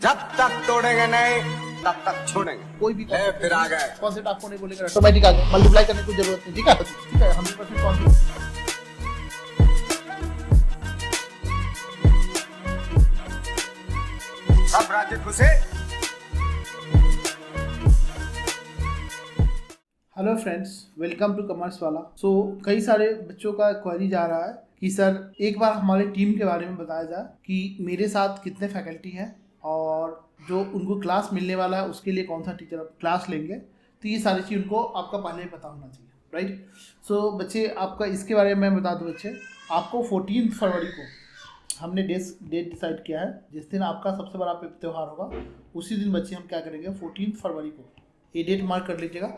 जब तक तोड़ेंगे नहीं तब तक छोड़ेंगे। कोई भी फिर आ गए कॉन्सेप्ट आपको नहीं बोलेगा ऑटोमेटिक आ गया, मल्टीप्लाई करने की जरूरत नहीं। ठीक है 100% कॉन्सेप्ट। सब राज्य खुशे। Hello friends, welcome to commerce वाला। कई सारे बच्चों का क्वेरी जा रहा है कि सर एक बार हमारे टीम के बारे में बताया जाए कि मेरे साथ कितने फैकल्टी हैं और जो उनको क्लास मिलने वाला है उसके लिए कौन सा टीचर क्लास लेंगे। तो ये सारी चीज़ उनको आपका पहले ही पता होना चाहिए, राइट। बच्चे आपका इसके बारे में मैं बता दूं बच्चे, आपको 14 फरवरी को हमने डेट डिसाइड किया है। जिस दिन आपका सबसे बड़ा त्यौहार होगा उसी दिन बच्चे हम क्या करेंगे, 14 फरवरी को, ये डेट मार्क कर लीजिएगा।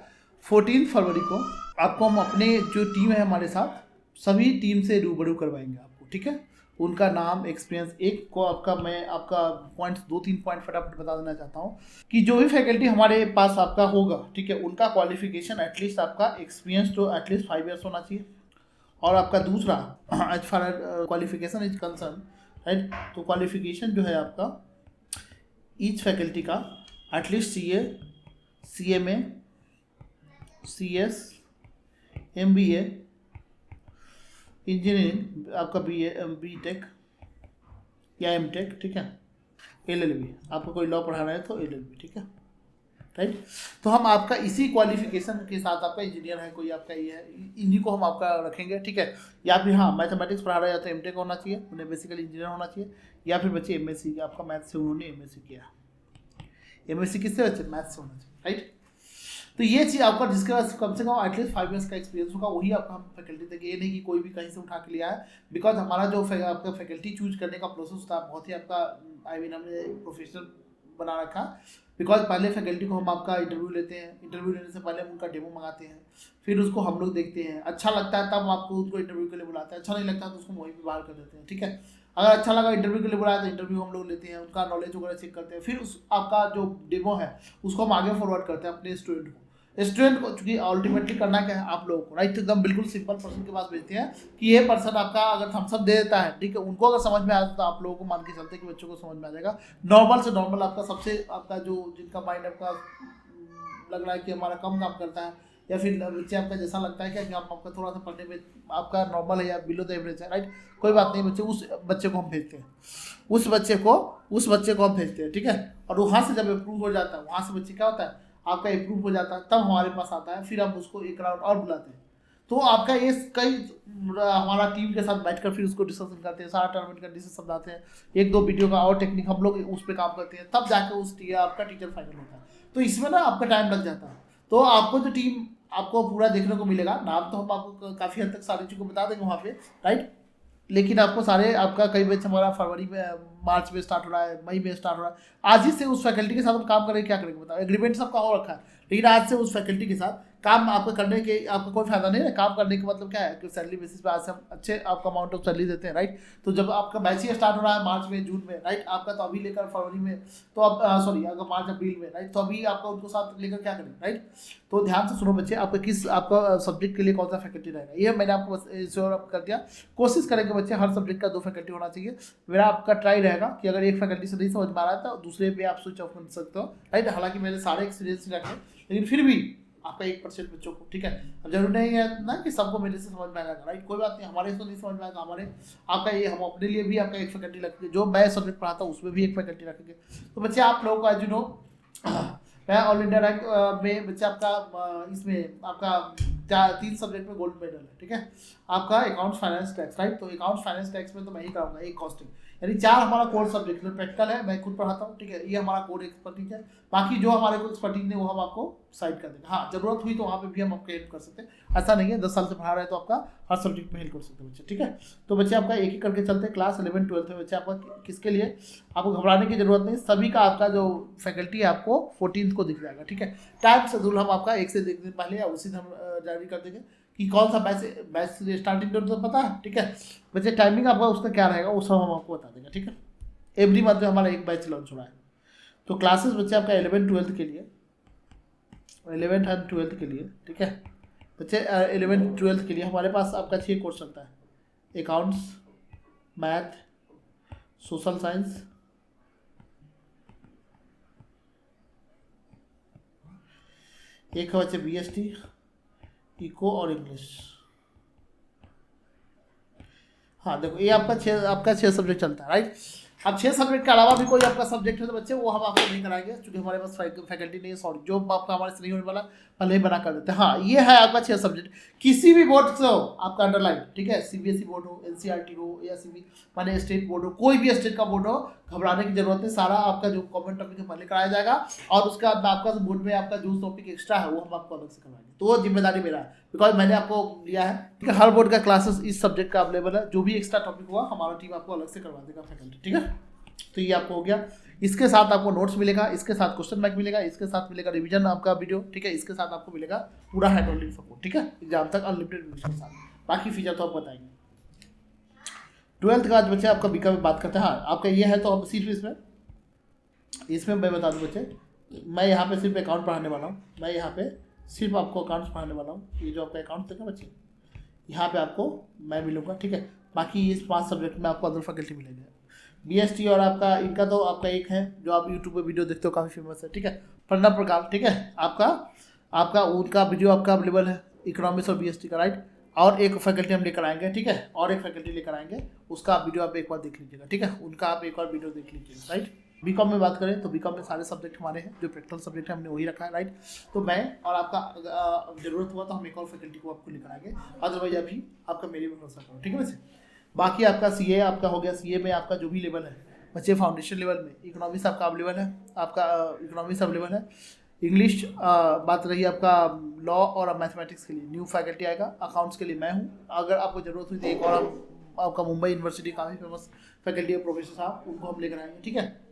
14 फरवरी को आपको हम अपने जो टीम है हमारे साथ सभी टीम से रूबरू करवाएंगे आपको, ठीक है। उनका नाम, एक्सपीरियंस, एक को आपका मैं आपका पॉइंट्स 2-3 पॉइंट फटाफट बता देना चाहता हूँ कि जो भी फैकल्टी हमारे पास आपका होगा, ठीक है, उनका क्वालिफिकेशन एटलीस्ट आपका एक्सपीरियंस तो एटलीस्ट 5 ईयर्स होना चाहिए। और आपका दूसरा as far qualification is concern, right, तो क्वालिफिकेशन जो है आपका ईच फैकल्टी का at least CA, CMA, CS, MBA, engineering आपका BTech या MTech, ठीक है, LLB, आपको कोई लॉ पढ़ाना है तो LLB, ठीक है, राइट। तो हम आपका इसी क्वालिफिकेशन के साथ, आपका इंजीनियर है कोई, आपका ये है, इन्हीं को हम आपका रखेंगे, ठीक है। या फिर हाँ मैथमेटिक्स पढ़ा रहा है तो MTech होना चाहिए, उन्हें बेसिकली इंजीनियर होना चाहिए। या फिर बच्चे MSc, आपका मैथ से उन्होंने MSc किया, MSc किससे बच्चे, मैथ से होना चाहिए, राइट। तो ये चीज़ आपका जिसके पास कम से कम एटलीस्ट 5 ईयर्स का एक्सपीरियंस होगा वही आपका हम फैकल्टी देंगे। ये नहीं कि कोई भी कहीं से उठा के लिया है, बिकॉज हमारा जो आपका फैकल्टी चूज करने का प्रोसेस था बहुत ही आपका हमने प्रोफेशनल बना रखा। बिकॉज पहले फैकल्टी को हम आपका इंटरव्यू लेते हैं, इंटरव्यू लेने से पहले हम उनका डेमो मंगाते हैं, फिर उसको हम लोग देखते हैं, अच्छा लगता है तब आपको उसको इंटरव्यू के लिए बुलाते हैं, अच्छा नहीं लगता तो उसको वहीं पर बाहर कर देते हैं, ठीक है। अगर अच्छा लगा इंटरव्यू के लिए बुलाया तो इंटरव्यू हम लोग लेते हैं, उनका नॉलेज वगैरह चेक करते हैं, फिर उस आपका जो डेमो है उसको हम आगे फॉरवर्ड करते हैं अपने स्टूडेंट को। स्टूडेंट को चूंकि अल्टीमेटली करना क्या है आप लोगों को, राइट, एकदम बिल्कुल सिंपल पर्सन के पास भेजते हैं कि ये पर्सन आपका अगर थम्सअप दे देता है, ठीक है, उनको अगर समझ में आ जाता तो आप लोगों को मान के चलते कि बच्चों को समझ में आ जाएगा। नॉर्मल से नॉर्मल आपका सबसे आपका जो जिनका माइंड आपका लग रहा है कि हमारा कम काम करता है, या फिर बच्चे आपका जैसा लगता है कि आपका थोड़ा सा पढ़ने में आपका नॉर्मल है या बिलो द एवरेज है, राइट, कोई बात नहीं बच्चे, उस बच्चे को हम भेजते हैं, उस बच्चे को हम भेजते हैं, ठीक है। और वहाँ से जब अप्रूव हो जाता है, वहाँ से बच्चे क्या होता है आपका अप्रूव हो जाता है, तब हमारे पास आता है, फिर हम उसको एक राउंड और बुलाते हैं। तो आपका ये कई हमारा टीम के साथ बैठकर फिर उसको डिस्कशन करते हैं, सारा टर्म एंड कंडीशन समझाते हैं, 1-2 वीडियो का और टेक्निक हम लोग उस पर काम करते हैं, तब जाकर उस आपका टीचर फाइनल होता है। तो इसमें ना आपका टाइम लग जाता है। तो आपको जो टीम आपको पूरा देखने को मिलेगा, नाम तो हम आपको काफ़ी हद तक सारी चीज़ों को बता देंगे वहाँ पे, राइट, लेकिन आपको सारे आपका कई बैच हमारा फरवरी में, मार्च में स्टार्ट हो रहा है, मई में स्टार्ट हो रहा है। आज ही से उस फैकल्टी के साथ हम काम करेंगे, क्या करेंगे बताओ, एग्रीमेंट सबका हो रखा है, लेकिन आज से उस फैकल्टी के साथ काम आपको करने के आपको कोई फायदा नहीं है। काम करने का मतलब क्या है कि सैलरी बेसिस पे आज से हम अच्छे आपका अमाउंट ऑफ सैलरी देते हैं, राइट। तो जब आपका बैच ही स्टार्ट हो रहा है मार्च में, जून में, राइट, आपका तो अभी लेकर फरवरी में, तो अब सॉरी अगर मार्च अप्रैल में, राइट, तो अभी आपका उनको साथ लेकर क्या करें, राइट। तो ध्यान से सुनो बच्चे, आपका किस आपका सब्जेक्ट के लिए कौन सा फैकल्टी रहेगा, ये मैंने आपको श्योर कर दिया। कोशिश करेंगे बच्चे हर सब्जेक्ट का 2 फैकल्टी होना चाहिए। मेरा आपका ट्राई रहेगा कि अगर एक फैकल्टी से नहीं समझ में आ रहा है तो दूसरे पे आप स्विच ऑफ कर सकते हो, राइट। हालांकि मेरे सारे एक्सपीरियंस रखे, लेकिन फिर भी आपका 1% बच्चों को, ठीक है। अब जरूरी नहीं है ना कि सबको मेरे से समझ में आएगा, राइट, कोई बात नहीं, हमारे से तो नहीं समझ में आएगा, हमारे आपका ये हम अपने लिए भी आपका एक फैकल्टी रखेंगे, जो मैं सब्जेक्ट पढ़ाता हूँ उसमें भी एक फैकल्टी रखेंगे। तो बच्चे आप लोगों को एज यू नो मैं ऑल इंडिया रैंक में बच्चे आपका इसमें आपका 3 सब्जेक्ट में गोल्ड मेडल है, ठीक है। आपका अकाउंट्स, फाइनेंस, टैक्स, राइट, तो अकाउंट्स, फाइनेंस, टैक्स में तो मैं ही कराऊंगा, एक कॉस्टिंग, यानी 4 हमारा कोर सब्जेक्ट है, प्रैक्टिकल है, मैं खुद पढ़ाता हूँ, ठीक है, ये हमारा कोर एक्सपर्टीज है। बाकी जो हमारे को एक्सपर्टीज नहीं वो हम आपको साइड कर देंगे, हाँ जरूरत हुई तो वहाँ पे भी हम आपको हेल्प कर सकते हैं, ऐसा नहीं है 10 साल से पढ़ा रहे हैं तो आपका हर सब्जेक्ट में हेल्प कर सकते हैं बच्चे, ठीक है। तो बच्चे आपका एक एक करके चलते हैं। क्लास 11-12 में बच्चे आपका किसके लिए आपको घबराने की जरूरत नहीं, सभी का आपका जो फैकल्टी है आपको 14 को दिख जाएगा, ठीक है। टाइम शेड्यूल हम आपका 1 से 1 दिन पहले या उसी दिन हम जारी कर देंगे कि कौन सा बैच स्टार्टिंग डेट तो पता है, ठीक है। बच्चे टाइमिंग आपका उसका क्या रहेगा वो सब हम आपको बता देंगे, ठीक है। एवरी मंथ में हमारा एक बैच लॉन्च हो रहा है। तो क्लासेस बच्चे आपका 11-12 के लिए, 11th एंड 12th के लिए, ठीक है बच्चे। 11th-12th के लिए हमारे पास आपका 6 कोर्स चलता है, अकाउंट्स, मैथ, सोशल साइंस, एक है बच्चे BST, इको और इंग्लिश। हाँ देखो, ये आपका 6 सब्जेक्ट चलता है, राइट। अब 6 सब्जेक्ट के अलावा भी कोई आपका सब्जेक्ट है तो बच्चे वो हम आपको नहीं कराएंगे, क्योंकि हमारे पास फैकल्टी नहीं है। सॉरी, जो आपका हमारे से नहीं होने वाला पहले ही बना कर देते हैं। हाँ, ये है आपका 6 सब्जेक्ट, किसी भी बोर्ड से हो आपका अंडरलाइन, ठीक है। CBSE बोर्ड हो, NCERT हो, या माने स्टेट बोर्ड हो, कोई भी स्टेट का बोर्ड हो, घबराने की जरूरत है। सारा आपका जो कॉमन टॉपिक है पहले कराया जाएगा, और उसके बाद आपका बोर्ड में आपका जो टॉपिक एक्स्ट्रा है वो हम आपको अलग से करवाएंगे। तो वो जिम्मेदारी मेरा है, बिकॉज मैंने आपको लिया है, ठीक है। हर बोर्ड का क्लासेस इस सब्जेक्ट का अवेलेबल है, जो भी एक्स्ट्रा टॉपिक हुआ हमारा टीम आपको अलग से करवा देगा फैकल्टी, ठीक है। तो ये आपको हो गया। इसके साथ आपको नोट्स मिलेगा, इसके साथ क्वेश्चन बैंक मिलेगा, इसके साथ मिलेगा रिवीजन आपका वीडियो, ठीक है। इसके साथ आपको मिलेगा पूरा हैंड होल्डिंग सपोर्ट, ठीक है, एग्जाम तक अनलिमिटेड रिवीजन के साथ। बाकी फीचर तो आप बताएंगे। 12th का आज बच्चे आपका बीका में बात करते हैं। हाँ, आपका ये है तो अब सिर्फ इसमें मैं बता दूं बच्चे, मैं यहाँ पे सिर्फ अकाउंट पढ़ाने वाला हूँ। मैं यहाँ पे सिर्फ आपको अकाउंट्स पढ़ाने वाला हूँ। ये जो आपका अकाउंट देखा बच्चे, यहाँ पे आपको मैं मिलूंगा, ठीक है। बाकी इस 5 सब्जेक्ट में आपको अदर फैकल्टी मिलेंगे। BST और आपका इनका तो आपका एक है जो आप यूट्यूब पे वीडियो देखते हो, काफ़ी फेमस है, ठीक है, प्रणब प्रकाश, ठीक है। आपका उनका वीडियो आपका अवेलेबल है, इकोनॉमिक्स और BST का, राइट। और एक फैकल्टी हम लेकर आएंगे, ठीक है, और एक फैकल्टी लेकर आएंगे, उसका वीडियो आप एक बार देख लीजिएगा, ठीक है। उनका आप एक और वीडियो देख लीजिएगा, राइट। बीकॉम में बात करें तो बीकॉम में सारे सब्जेक्ट हमारे हैं, जो प्रैक्टिकल सब्जेक्ट है हमने वही रखा है, राइट। तो मैं और आपका जरूरत हुआ तो हम एक और फैकल्टी को आपको लेकर आएंगे, अदरवाइज अभी आपका मेरे पे भरोसा करो, ठीक है वैसे। बाकी आपका CA आपका हो गया। CA में आपका जो भी लेवल है बच्चे, फाउंडेशन लेवल में इकोनॉमिक्स आपका अवेलेबल है, आपका इकोनॉमिक्स अवेलेबल है। इंग्लिश बात रही आपका लॉ और मैथमेटिक्स के लिए न्यू फैकल्टी आएगा। अकाउंट्स के लिए मैं हूँ, अगर आपको ज़रूरत हुई तो एक और आपका मुंबई यूनिवर्सिटी काफ़ी फेमस फैकल्टी है, प्रोफेसर साहब, उनको हम लेकर आएंगे, ठीक है।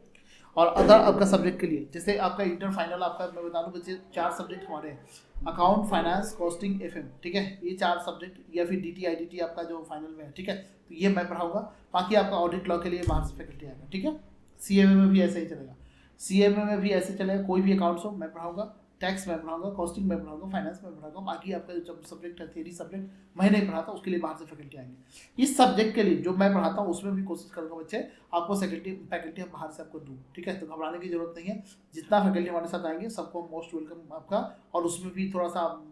और अदर आपका सब्जेक्ट के लिए जैसे आपका इंटर फाइनल आपका मैं बता दूँ बच्चे 4 सब्जेक्ट हमारे हैं, अकाउंट, फाइनेंस, कॉस्टिंग, FM, ठीक है। ये 4 सब्जेक्ट, या फिर DT IDT आपका जो फाइनल में है, ठीक है, तो ये मैं पढ़ाऊंगा। बाकी आपका ऑडिट लॉ के लिए बाहर से फैकल्टी आएगा, ठीक है। CMA में भी ऐसे ही चलेगा, CMA में भी ऐसे चलेगा, कोई भी अकाउंट्स हो मैं पढ़ाऊंगा, टैक्स में पढ़ाऊंगा, कॉस्टिंग में पढ़ाऊंगा, फाइनेंस में पढ़ाऊंगा। बाकी आपका जो सब्जेक्ट है थ्योरी सब्जेक्ट मैं नहीं पढ़ाता, उसके लिए बाहर से फैकल्टी आएंगे। इस सब्जेक्ट के लिए जो मैं पढ़ाता हूँ उसमें भी कोशिश करूँगा बच्चे आपको फैकल्टी हम बाहर से आपको दूँ, ठीक है। तो घबराने की जरूरत नहीं है, जितना फैकल्टी हमारे साथ आएंगे सबको मोस्ट वेलकम आपका। और उसमें भी थोड़ा सा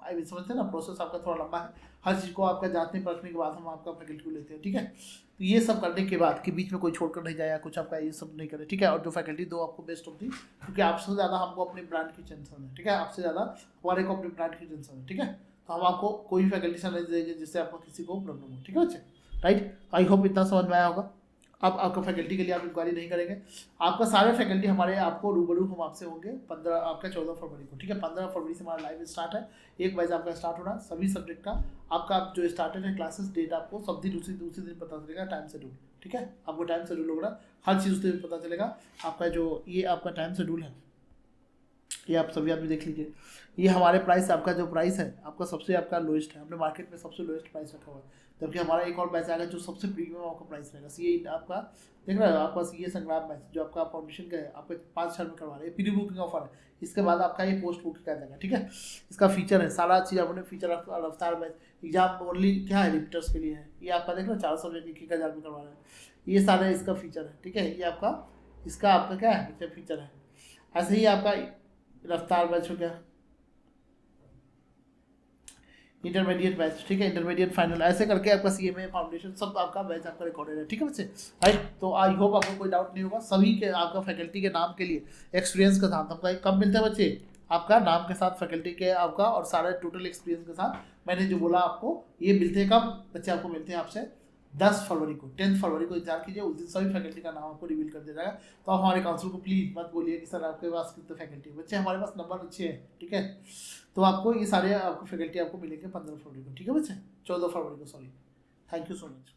समझते हैं ना, प्रोसेस आपका थोड़ा लंबा है, हर चीज़ को आपका जांचने परखने के बाद हम आपका फैकल्टी को लेते हैं, ठीक है। तो ये सब करने के बाद कि बीच में कोई छोड़कर नहीं जाए या कुछ आपका ये सब नहीं करे, ठीक है। और जो फैकल्टी दो आपको बेस्ट होती, क्योंकि आपसे ज़्यादा हमको अपने ब्रांड की टेंशन है, ठीक है, आपसे ज़्यादा हमारे को अपने ब्रांड की टेंशन है, ठीक है। तो हम आपको कोई फैकल्टी नहीं देंगे जिससे आपको किसी को प्रॉब्लम हो, ठीक है बच्चे, राइट। आई होप इतना समझ में आया होगा। अब आपका फैकल्टी के लिए आप इंक्वायरी नहीं करेंगे, आपका सारे फैकल्टी हमारे आपको रूबरू हम आपसे होंगे 14 फरवरी को, ठीक है। 15 फरवरी से हमारा लाइव स्टार्ट है, 1 बजे आपका स्टार्ट हो रहा है सभी सब्जेक्ट का। आपका जो स्टार्टेड है क्लासेस डेट आपको सब दिन दूसरी दिन पता चलेगा, टाइम शेड्यूल, ठीक है। आपको टाइम शेड्यूल होगा, हर चीज़ उस दिन पता चलेगा। आपका जो ये आपका टाइम शेड्यूल है ये आप सभी आदमी देख लीजिए। ये हमारे प्राइस, आपका जो प्राइस है आपका सबसे आपका लोएस्ट है, हमने मार्केट में सबसे लोएस्ट प्राइस रखा हुआ है। जबकि हमारा एक और बैच आएगा जो सबसे प्रीमियम आपका प्राइस रहेगा। CA आपका देख रहे हो, आपका CA संग्राम बैच जो आपका फाउंडेशन का है, आपको 5 साल में करवा रहे हैं, प्री बुकिंग ऑफर है। इसके बाद आपका ये पोस्ट बुकिंग आ जाएगा, ठीक है। इसका फीचर है, सारा चीज़ आपने फीचर रफ्तार बैच एग्जाम ओनली क्या है, रिपीटर्स के लिए है। ये आपका देख रहे हो 400 में 1000 में करवा रहे हैं, ये सारा इसका फीचर है, ठीक है। ये आपका इसका आपका क्या है फीचर है। ऐसे ही आपका रफ्तार बैच हो गया, इंटरमीडिएट बैच, ठीक है, इंटरमीडिएट फाइनल, ऐसे करके आपका CMA फाउंडेशन सब आपका बैच आपका रिकॉर्डेड है, ठीक है बच्चे, राइट। तो आई होप आपको कोई डाउट नहीं होगा। सभी के आपका फैकल्टी के नाम के लिए एक्सपीरियंस के साथ आपका कब मिलता है बच्चे, आपका नाम के साथ फैकल्टी के आपका और सारे टोटल एक्सपीरियंस के साथ मैंने जो बोला आपको ये मिलते हैं कब बच्चे, आपको मिलते हैं आपसे 10 फरवरी को, 10 फरवरी को इंतजार कीजिए। उस दिन सभी फैकल्टी का नाम आपको रिवील कर दिया जाएगा। तो आप हमारे काउंसिल को प्लीज़ मत बोलिए कि सर आपके पास कितने फैकल्टी है, बच्चे हमारे पास नंबर अच्छे हैं, ठीक है। तो आपको ये सारे आपको फैकल्टी आपको मिलेंगे 15 फरवरी को, ठीक है बच्चे, 14 फरवरी को, sorry. Thank you so much.